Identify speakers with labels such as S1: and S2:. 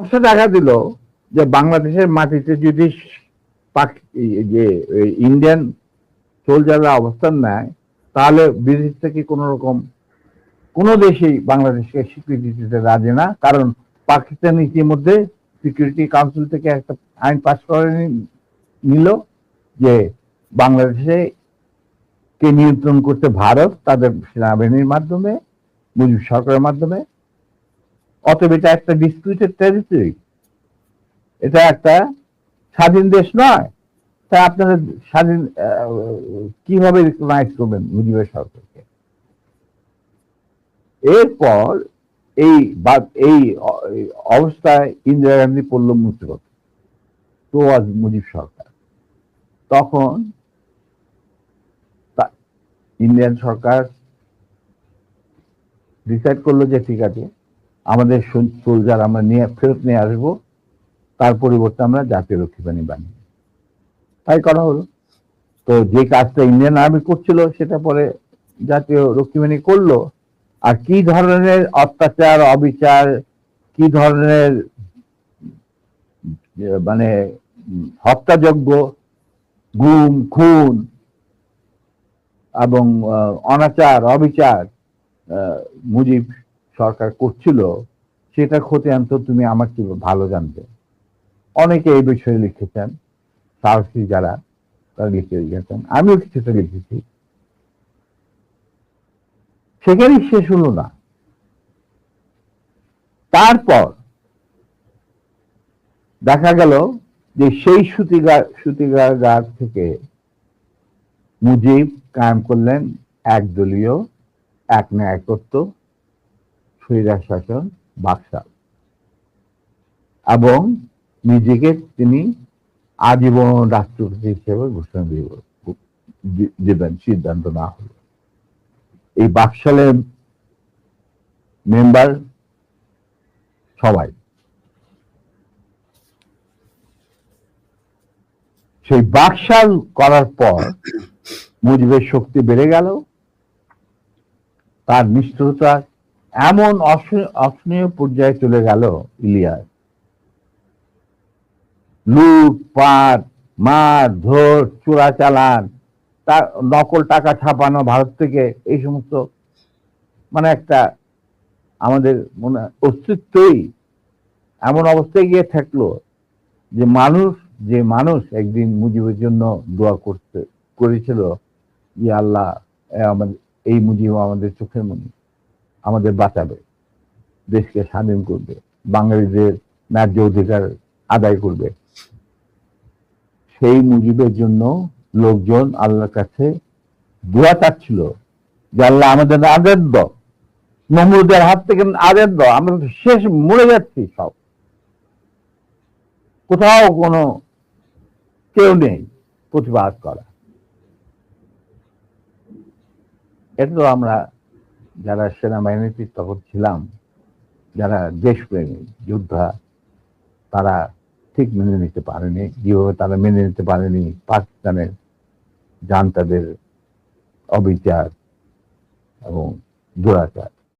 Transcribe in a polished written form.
S1: সমস্যা দেখা দিল যে বাংলাদেশের মাটিতে যদি যে ইন্ডিয়ান সোলজাররা অবস্থান নেয়, তাহলে বিদেশ থেকে কোন রকম কোন দেশেই বাংলাদেশকে স্বীকৃতি দিতে রাজি না। কারণ পাকিস্তান ইতিমধ্যে সিকিউরিটি কাউন্সিল থেকে একটা আইন পাস করে নিল যে বাংলাদেশে কে নিয়ন্ত্রণ করতে ভারত তাদের সেনাবাহিনীর মাধ্যমে, মুজিব সরকারের মাধ্যমে। অতএব এটা একটা ডিসপিউটেড টেরিটরি, এটা একটা স্বাধীন দেশ নয়। তা আপনারা স্বাধীন কিভাবে রিকগনাইজ করবেন মুজিবের সরকারকে? এরপর এই অবস্থায় ইন্দিরা গান্ধী পড়ল মুসিবত, তো আজ মুজিব সরকার। তখন ইন্ডিয়ান সরকার ডিসাইড করলো যে ঠিক আছে, আমাদের সোলজার আমরা ফেরত নিয়ে আসবো, তার পরিবর্তে আমরা জাতীয় রক্ষী বাহিনী বানিয়ে, তাই করা হলো। তো যে কাজটা ইন্ডিয়ান আর্মি করছিল সেটা পরে জাতীয় রক্ষী বাহিনী করলো। আর কি ধরনের অত্যাচার, অবিচার, কি ধরনের মানে হত্যাযজ্ঞ, গুম খুন এবং অনাচার অবিচার মুজিব সরকার করছিল, সেটা খতিয়ান তো তুমি আমার কি ভালো জানবে। অনেকে এই বিষয়ে লিখেছেন, সাহসী যারা তারা লিখে গেছেন, আমিও কিছুটা লিখেছি। সেখানেই শেষ হলো না। তারপর দেখা গেল যে সেই সুতিগার থেকে মুজিব কায়েম করলেন একদলীয় একনায়কত্ব, স্বৈরাচার শাসন, বাকশাল, এবং নিজেকে তিনি আজীবন রাষ্ট্রপতি হিসেবে ঘোষণা দেবেন সিদ্ধান্ত না হলো। এই বাকশালের মেম্বার সবাই, সেই বাকশাল করার পর মুজিবের শক্তি বেড়ে গেল, তার নিষ্ঠুরতা এমন অসহনীয় পর্যায়ে চলে গেল, ইলিয়াস লুটপাট, মার ধর, চোরাচালান, তার নকল টাকা ছাপানো ভারত থেকে, এই সমস্ত মানে একটা আমাদের মনে অস্তিত্বই এমন অবস্থায় গিয়ে থাকলো যে মানুষ একদিন মুজিবের জন্য দোয়া করেছিল যে আল্লাহ এই মুজিব আমাদের চোখের মনি, আমাদের বাঁচাবে, দেশকে স্বাধীন করবে, বাঙালিদের ন্যায্য অধিকার আদায় করবে। সেই মুজিবের জন্য লোকজন আল্লাহর কাছে দোয়া চাচ্ছিল যে আল্লাহ আমাদের আদেশ দাও, নমরুদের হাত থেকে আদেশ দাও, আমরা শেষ মরে যাচ্ছি, সব কোথাও কোনো কেউ নেই প্রতিবাদ করা। এটা তো আমরা যারা সেনাবাহিনীতে তখন ছিলাম, যারা দেশপ্রেমী যোদ্ধা, তারা ঠিক মেনে নিতে পারেনি। যেভাবে তারা মেনে নিতে পারেনি পাকিস্তানের জান্তাদের অবিচার এবং দুরাচার।